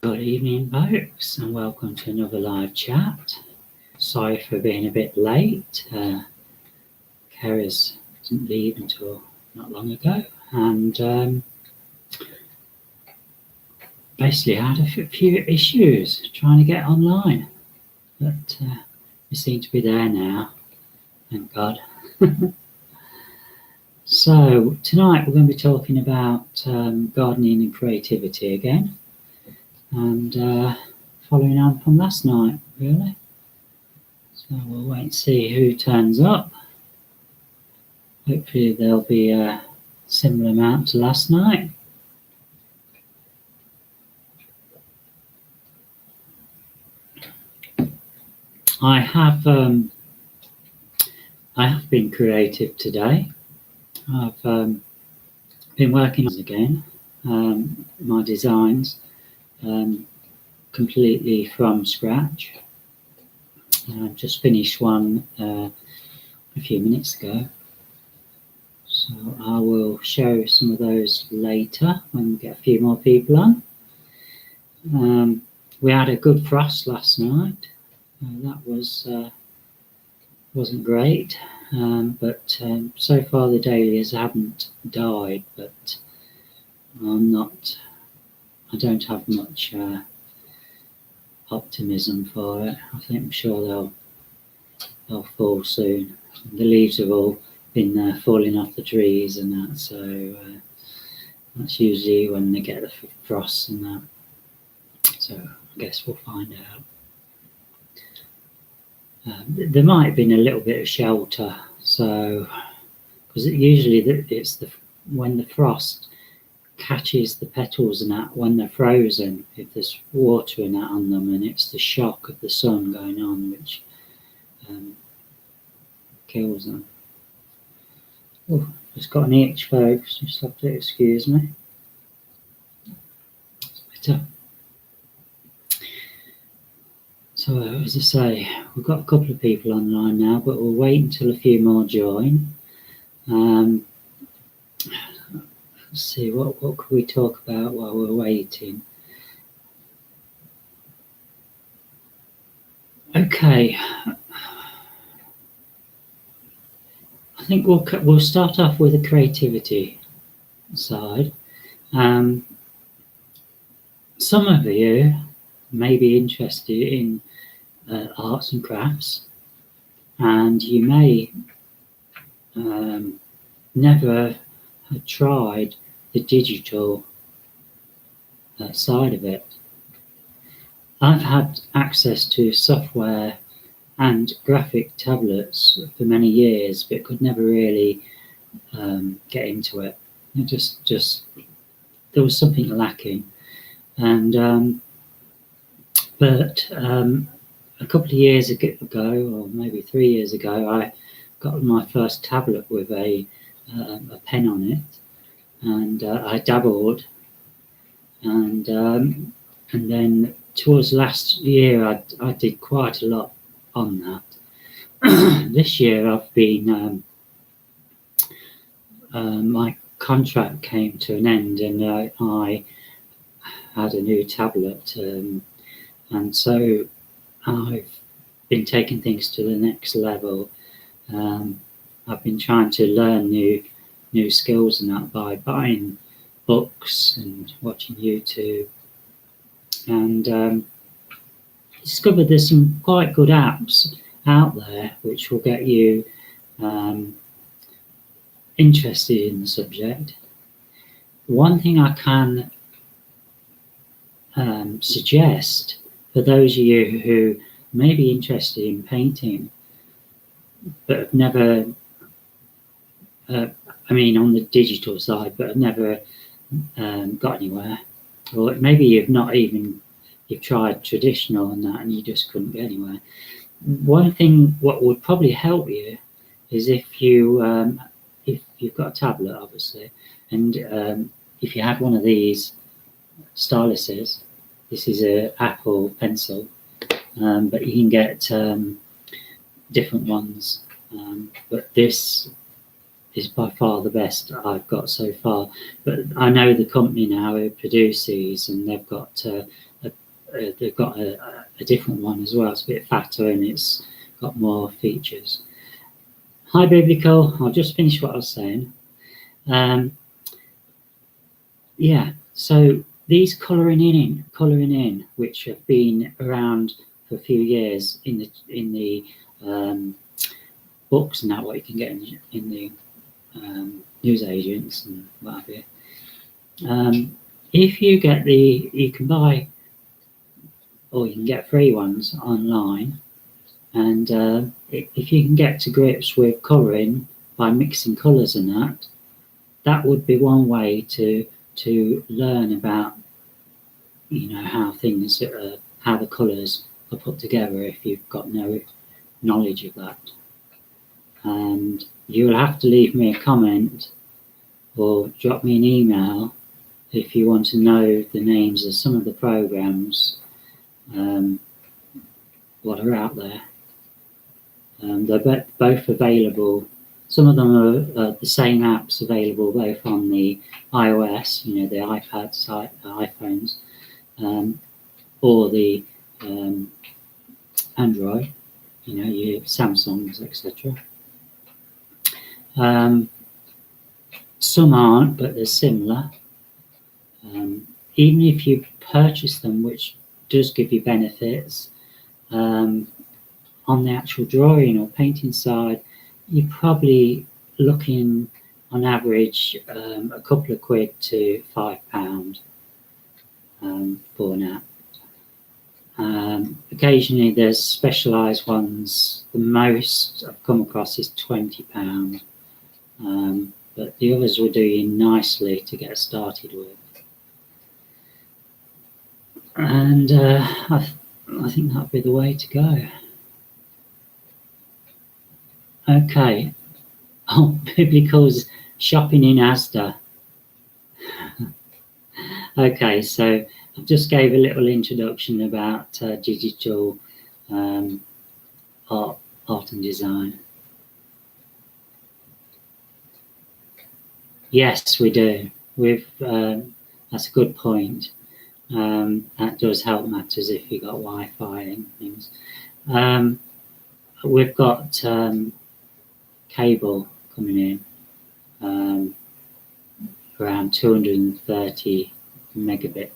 Good evening, folks, and welcome to another live chat. Sorry for being a bit late. Kerris didn't leave until not long ago, and basically had a few issues trying to get online, but we seem to be there now, thank God. So tonight we're going to be talking about gardening and creativity again, and following on from last night, really. So we'll wait and see who turns up. Hopefully there'll be a similar amount to last night. I have been creative today. I've been working on again my designs completely from scratch. I've just finished one a few minutes ago, so I will show some of those later when we get a few more people on. We had a good frost last night. That wasn't great, but so far the dahlias haven't died, but I don't have much optimism for it. I'm sure they'll fall soon. The leaves have all been falling off the trees and that, so that's usually when they get the frost and that. So I guess we'll find out. There might have been a little bit of shelter, so because usually it's when the frost catches the petals and that when they're frozen, if there's water and that on them, and it's the shock of the sun going on which kills them. Oh, just got an itch, folks. Just have to excuse me. It's better. So as I say, we've got a couple of people online now, but we'll wait until a few more join. Let's see, what could we talk about while we're waiting? Okay, I think we'll start off with the creativity side. Some of you may be interested in arts and crafts, and you may never have tried the digital side of it. I've had access to software and graphic tablets for many years, but could never really get into it. There was something lacking, and but a couple of years ago, or maybe 3 years ago, I got my first tablet with a pen on it, and I dabbled, and then towards last year I did quite a lot on that. This year I've been my contract came to an end, and I had a new tablet, and so I've been taking things to the next level. I've been trying to learn new skills and that by buying books and watching YouTube, and discovered there's some quite good apps out there which will get you interested in the subject. One thing I can suggest for those of you who may be interested in painting but have never on the digital side, but have never got anywhere, or maybe you've tried traditional and that and you just couldn't get anywhere. One thing what would probably help you is if you've got a tablet, obviously, and if you had one of these styluses. This is a Apple Pencil, but you can get different ones, but this is by far the best I've got so far. But I know the company now who produce these, and they've got a they've got a different one as well. It's a bit fatter and it's got more features. Hi Biblical, I'll just finish what I was saying. Yeah, so these colouring in, which have been around for a few years in the books and that, what you can get in the news agents and what have you. If you get you can buy, or you can get free ones online, and if you can get to grips with colouring by mixing colours and that would be one way to learn about, you know, how things, how the colours are put together if you've got no knowledge of that. And you'll have to leave me a comment or drop me an email if you want to know the names of some of the programs what are out there. They're both available. Some of them are the same apps available both on the iOS, you know, the iPads, iPhones, or the Android, you know, your Samsungs, etc. Some aren't, but they're similar. Even if you purchase them, which does give you benefits, on the actual drawing or painting side, you're probably looking on average a couple of quid to £5 for an app. Occasionally there's specialised ones. The most I've come across is £20, but the others will do you nicely to get started with. And I think that'd be the way to go. Okay. Oh, Biblical's shopping in Asda. Okay, so I just gave a little introduction about digital art and design. Yes, we do. That's a good point. That does help matters if you've got Wi-Fi and things. We've got cable coming in, around 230 megabit.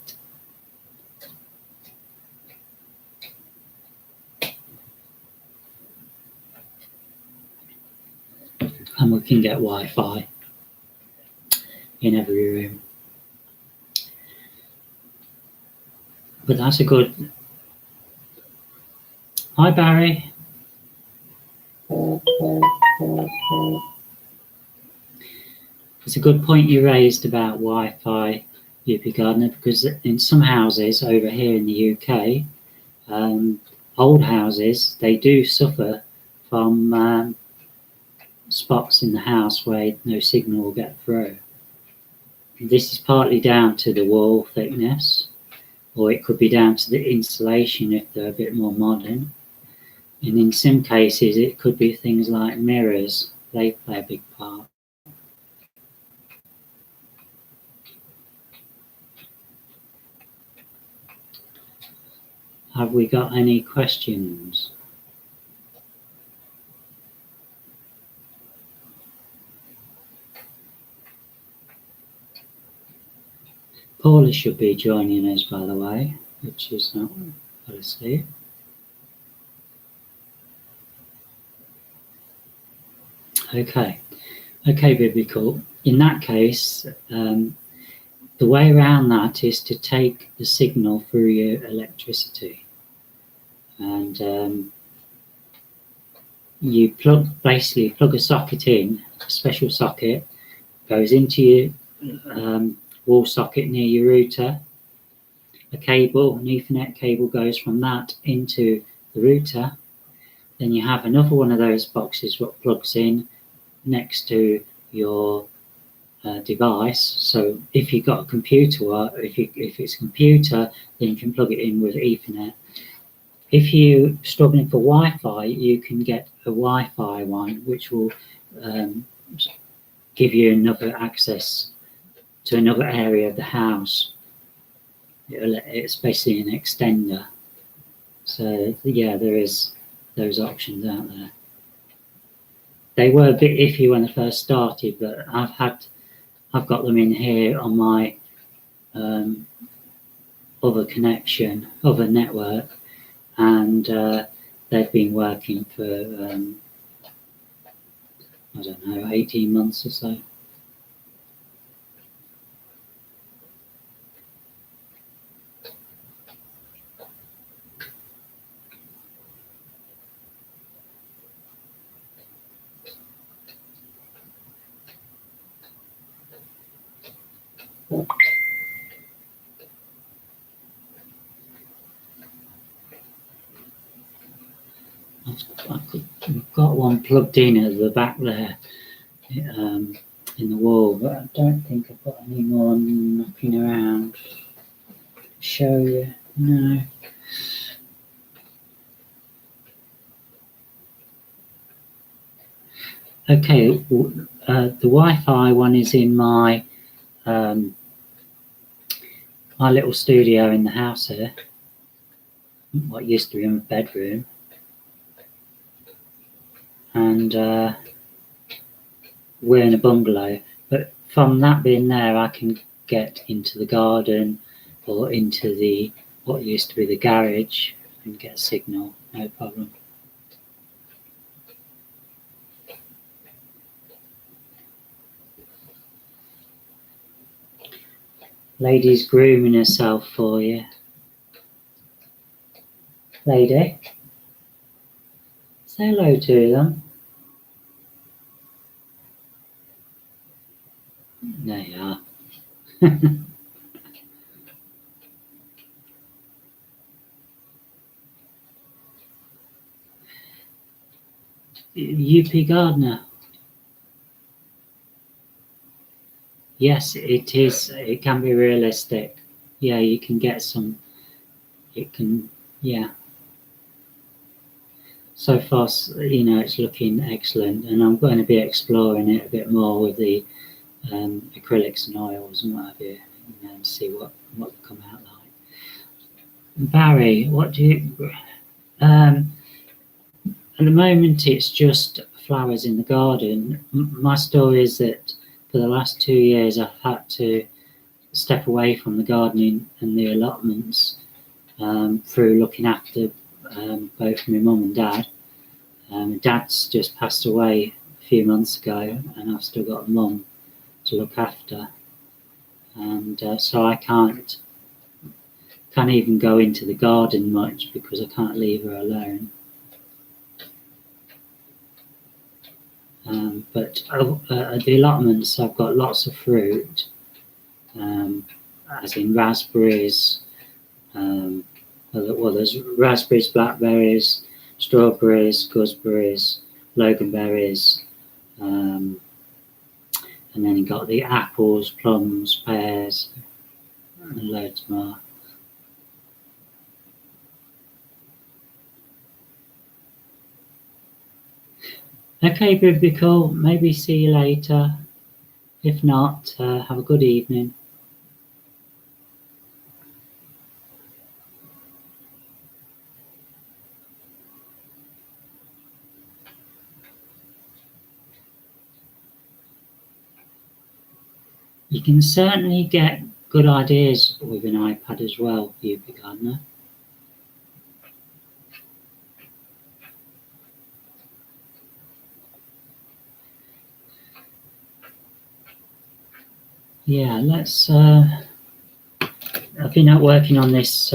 And we can get Wi-Fi in every room. But that's a good... Hi Barry. It's a good point you raised about Wi-Fi, UP Gardener, because in some houses over here in the UK, old houses, they do suffer from spots in the house where no signal will get through. This is partly down to the wall thickness, or it could be down to the insulation if they're a bit more modern. And in some cases, it could be things like mirrors. They play a big part. Have we got any questions? Paula should be joining us, by the way, which is not what I see. Okay, Biblical. In that case, the way around that is to take the signal through your electricity, and you basically plug a socket in, a special socket, goes into your wall socket near your router. A cable, an Ethernet cable, goes from that into the router. Then you have another one of those boxes what plugs in next to your device. So if you've got a computer, or if it's a computer, then you can plug it in with Ethernet. If you're struggling for Wi-Fi, you can get a Wi-Fi one, which will give you another access to another area of the house. It's basically an extender. So yeah, there is those options out there. They were a bit iffy when I first started, but I've got them in here on my other connection, other network, and they've been working for I don't know, 18 months or so. I've got one plugged in at the back there in the wall, but I don't think I've got any more knocking around. Show you? No. Okay, the Wi-Fi one is in my my little studio in the house here, what used to be my bedroom, and we're in a bungalow. But from that being there, I can get into the garden or into the what used to be the garage and get a signal, no problem. Lady's grooming herself for you. Lady, say hello to them. There you are. UP Gardener. Yes, it is. It can be realistic. Yeah, you can get some. It can, yeah. So far, it's looking excellent, and I'm going to be exploring it a bit more with the acrylics and oils and what have you, and see what they come out like. Barry, what do you? At the moment, it's just flowers in the garden. My story is that for the last 2 years, I've had to step away from the gardening and the allotments through looking after both my mum and dad. Dad's just passed away a few months ago, and I've still got a mum to look after, and so I can't even go into the garden much because I can't leave her alone. But at the allotments, I've got lots of fruit, as in raspberries. Well, there's raspberries, blackberries, strawberries, gooseberries, loganberries, and then you've got the apples, plums, pears, and loads more. Okay, Biblical, maybe see you later. If not, have a good evening. You can certainly get good ideas with an iPad as well, UP Gardener. Yeah, let's. I've been out working on this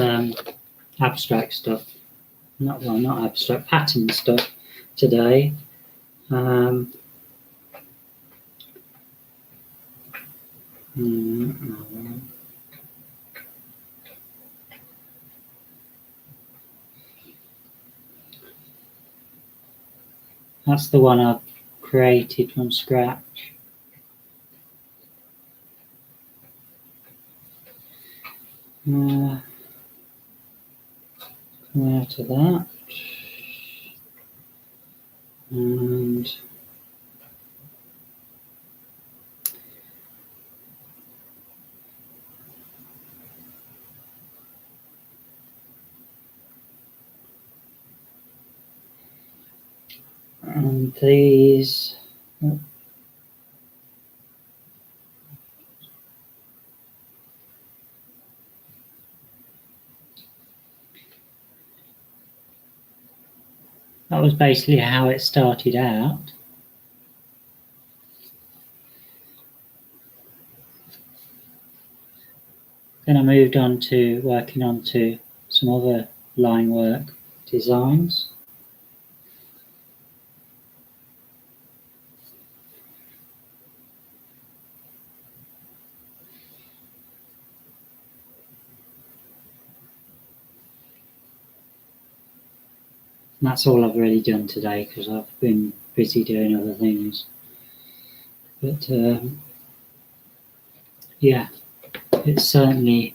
abstract stuff. Not abstract, pattern stuff today. That's the one I've created from scratch. Come out of that, and And these, that was basically how it started out. Then I moved on to working on to some other line work designs. And that's all I've really done today because I've been busy doing other things. But yeah, it's certainly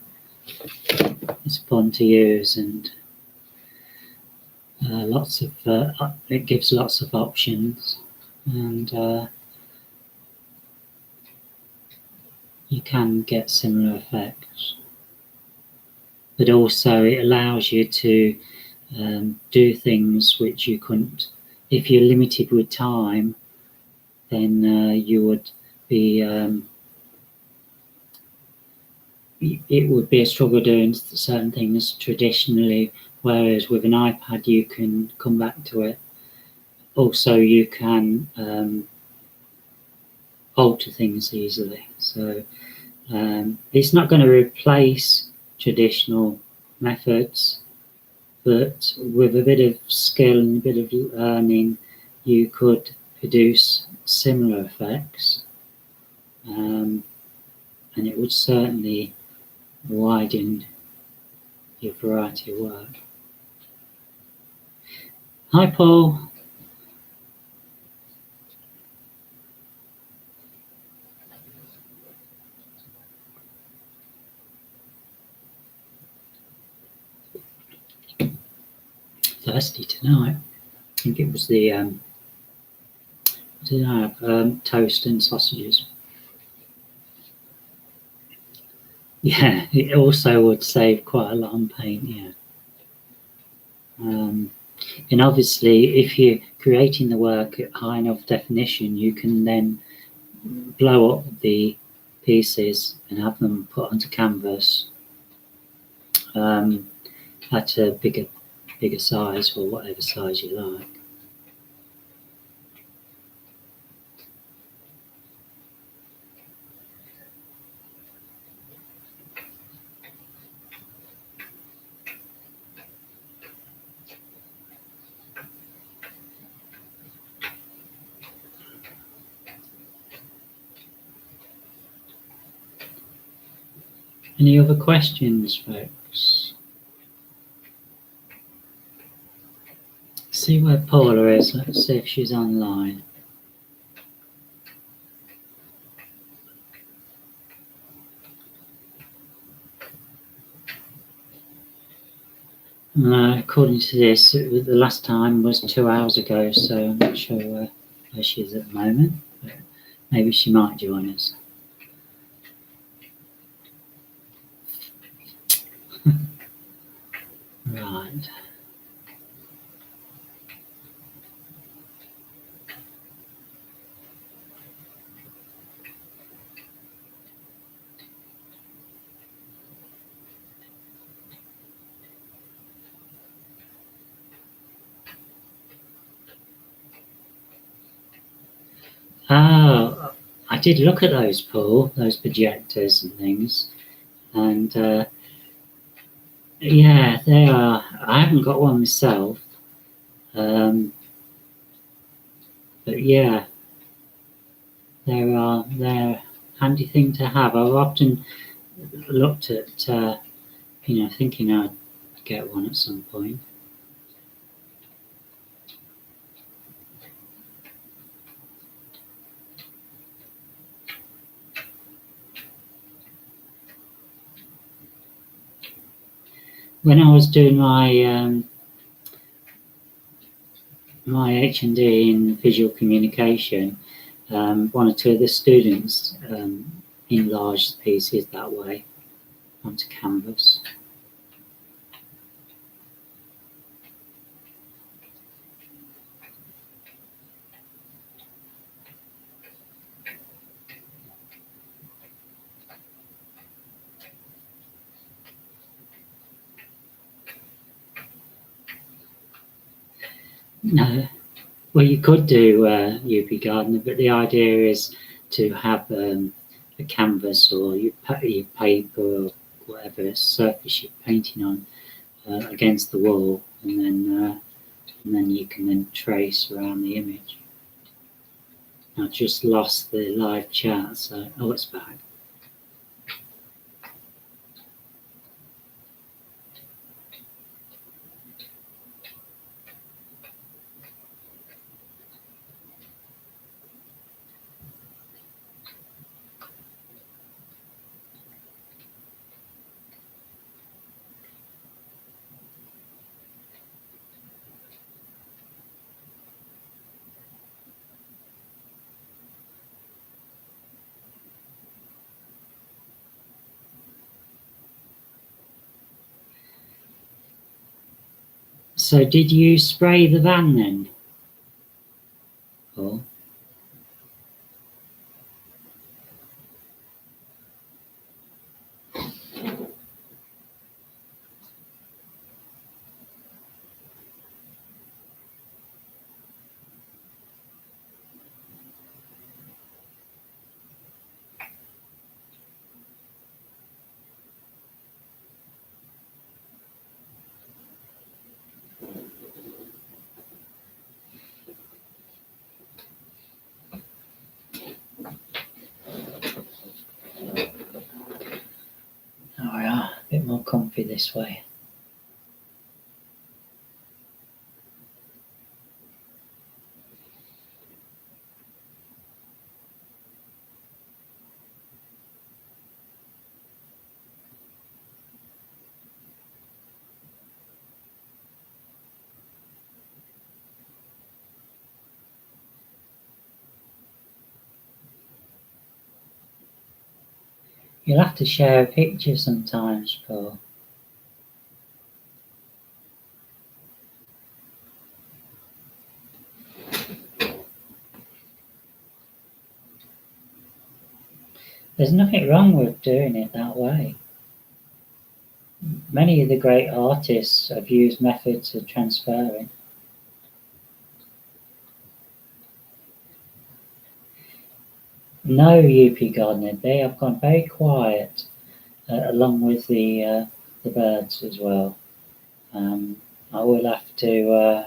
fun to use, and it gives lots of options, and you can get similar effects. But also it allows you to do things which you couldn't. If you're limited with time, then you would be it would be a struggle doing certain things traditionally, whereas with an iPad you can come back to it. Also, you can alter things easily. So it's not going to replace traditional methods, but with a bit of skill and a bit of learning, you could produce similar effects, and it would certainly widen your variety of work. Hi, Paul. Thirsty tonight. I think it was the toast and sausages. Yeah, it also would save quite a lot on paint, yeah. And obviously, if you're creating the work at high enough definition, you can then blow up the pieces and have them put onto canvas at a bigger size, or whatever size you like. Any other questions, folks? See where Paula is. Let's see if she's online. According to this, the last time was 2 hours ago, so I'm not sure where she is at the moment. But maybe she might join us. Right. Oh, I did look at those, Paul, those projectors and things, and yeah, they are. I haven't got one myself, but yeah, they're a handy thing to have. I've often looked at, thinking I'd get one at some point. When I was doing my my H&D in visual communication, one or two of the students enlarged pieces that way onto canvas. No. Well, you could do UP Gardener, but the idea is to have a canvas or your paper or whatever surface you're painting on against the wall, and then you can then trace around the image. I just lost the live chat, so oh, it's back. So did you spray the van then? Or oh yeah, a bit more comfy this way. You'll have to share a picture sometimes, Paul. There's nothing wrong with doing it that way. Many of the great artists have used methods of transferring. No, UP Gardener, they have gone very quiet, along with the birds as well. I will have to.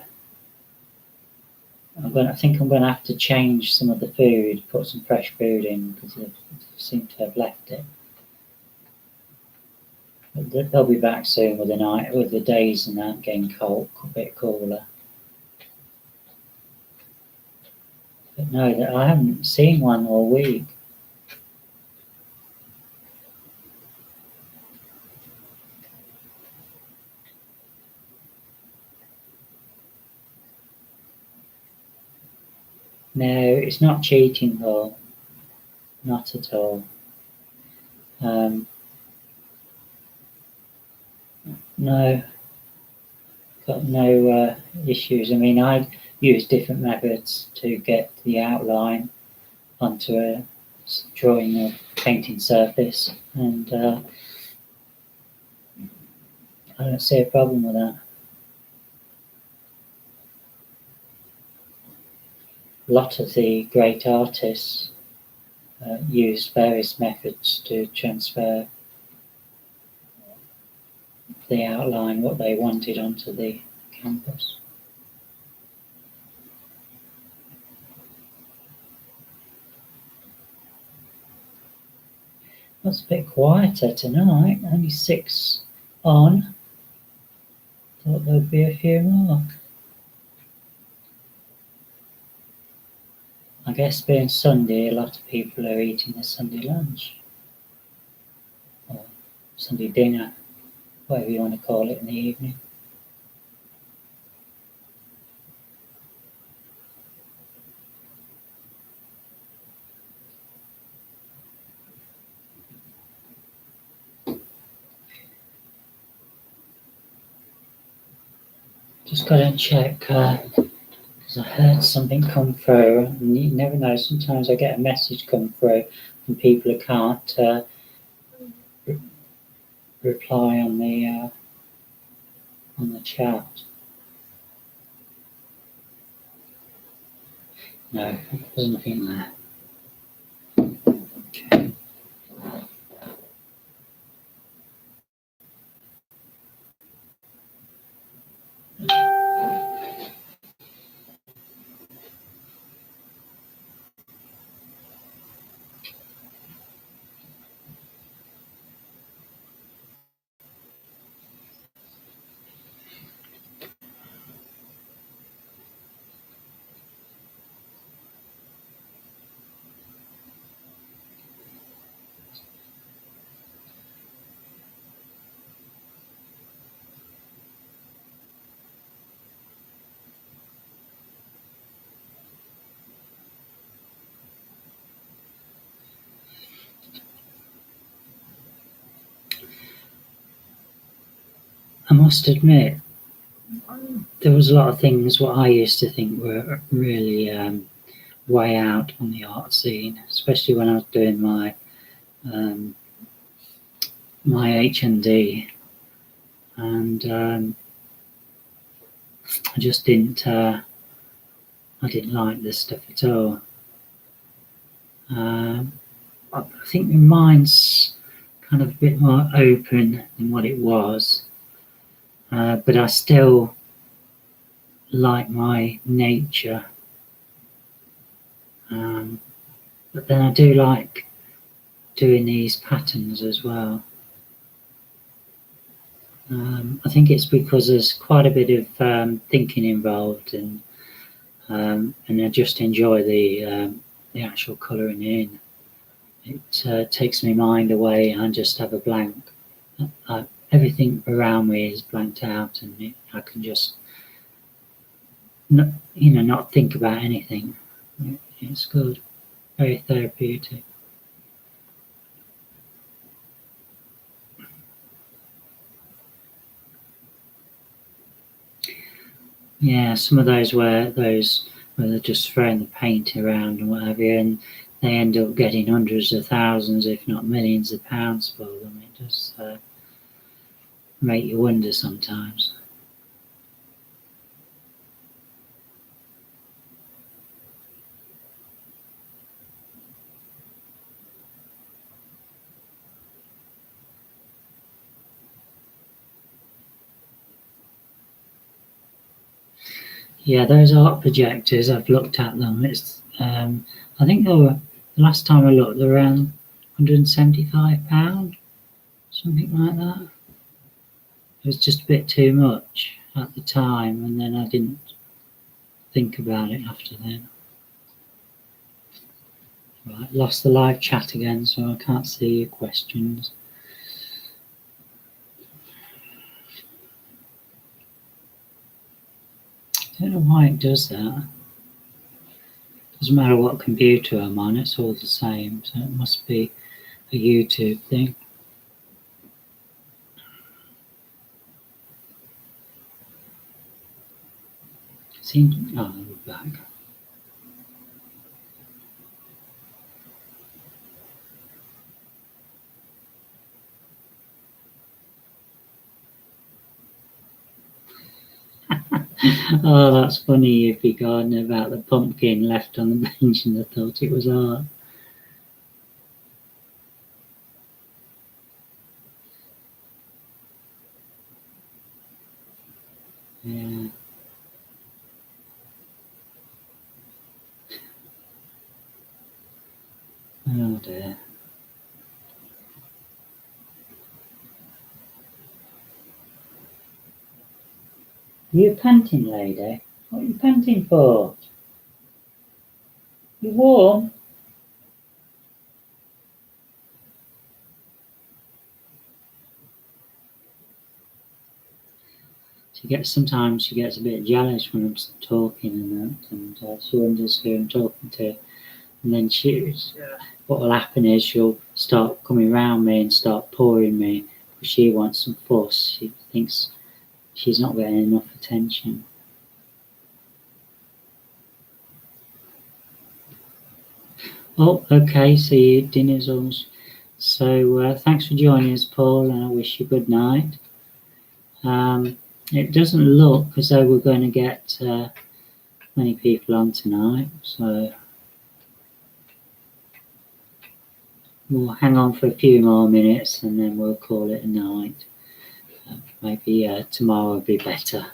I think I'm going to have to change some of the food, put some fresh food in because they seem to have left it. But they'll be back soon with the days and that getting cold, a bit cooler. But no, I haven't seen one all week. No, it's not cheating though, not at all. No, got no issues. I mean, I use different methods to get the outline onto a drawing a painting surface, and I don't see a problem with that. A lot of the great artists use various methods to transfer the outline, what they wanted, onto the canvas. That's a bit quieter tonight, only 6 on. Thought there'd be a few more. I guess being Sunday, a lot of people are eating their Sunday lunch. Or Sunday dinner, whatever you want to call it, in the evening. Just got to check, because I heard something come through, and you never know, sometimes I get a message come through from people who can't reply on the chat. No, there's nothing there. Okay. I must admit, there was a lot of things what I used to think were really way out on the art scene, especially when I was doing my my HND, and I just didn't. I didn't like this stuff at all. I think my mind's kind of a bit more open than what it was, but I still like my nature. But then I do like doing these patterns as well. I think it's because there's quite a bit of thinking involved, and I just enjoy the actual colouring in. It takes my mind away, and I just have a blank. Everything around me is blanked out, and I can just not think about anything. It's good, very therapeutic. Yeah, some of those where they're just throwing the paint around and what have you, and they end up getting hundreds of thousands, if not millions of pounds for them. It does make you wonder sometimes. Yeah, those art projectors, I've looked at them. It's I think they were, the last time I looked, they were around £175, something like that. It was just a bit too much at the time, and then I didn't think about it after then. Right, lost the live chat again, so I can't see your questions. I don't know why it does that. Doesn't matter what computer I'm on, it's all the same, so it must be a YouTube thing. Oh, we're back. Oh, that's funny, Yippee Gardener, about the pumpkin left on the bench and I thought it was art. Yeah. Oh dear. You panting, lady? What are you panting for? You warm? Sometimes she gets a bit jealous when I'm talking and that, and she wonders who I'm talking to. And then what will happen is she'll start coming around me and start pouring me because she wants some fuss. She thinks she's not getting enough attention. Oh, okay, so your dinner's almost. So thanks for joining us, Paul, and I wish you good night. It doesn't look as though we're going to get many people on tonight, so we'll hang on for a few more minutes and then we'll call it a night. Maybe tomorrow will be better.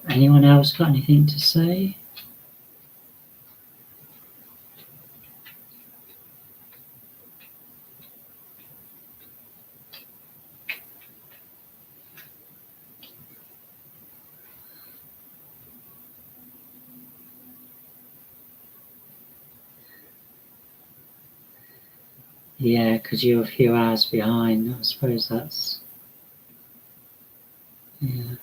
Anyone else got anything to say? Yeah, because you're a few hours behind. I suppose that's, yeah.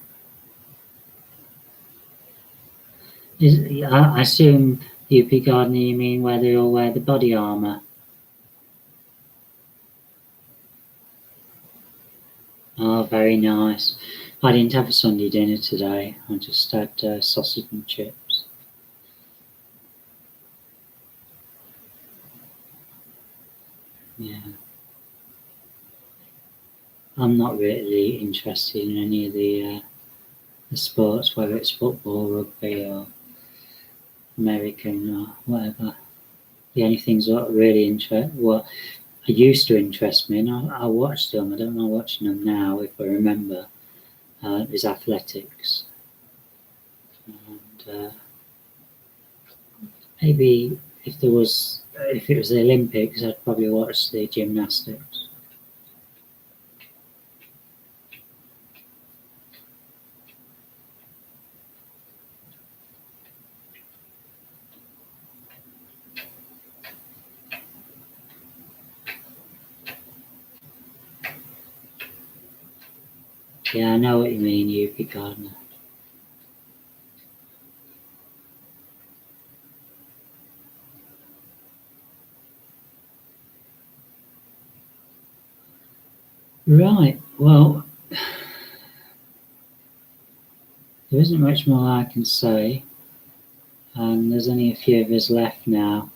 I assume UP Gardener, you mean where they all wear the body armour? Oh, very nice. I didn't have a Sunday dinner today. I just had sausage and chips. Yeah. I'm not really interested in any of the sports, whether it's football, rugby, or American, or whatever. The only things that really what used to interest me, and I watched them. I don't know watching them now, if I remember. Is athletics, and maybe if it was the Olympics, I'd probably watch the gymnastics. Yeah, I know what you mean, UP Gardener. Right, well, there isn't much more I can say, and there's only a few of us left now.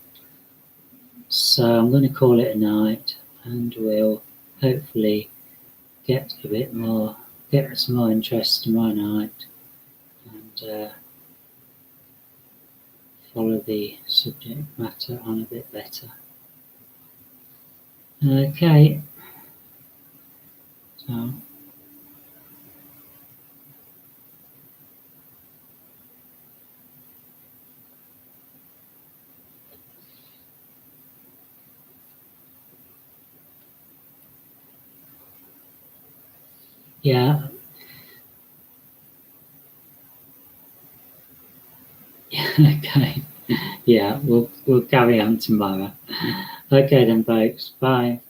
So I'm going to call it a night, and we'll hopefully get some more interest tomorrow night, and follow the subject matter on a bit better. Okay. So. Yeah. Okay. Yeah, we'll carry on tomorrow. Okay then, folks. Bye.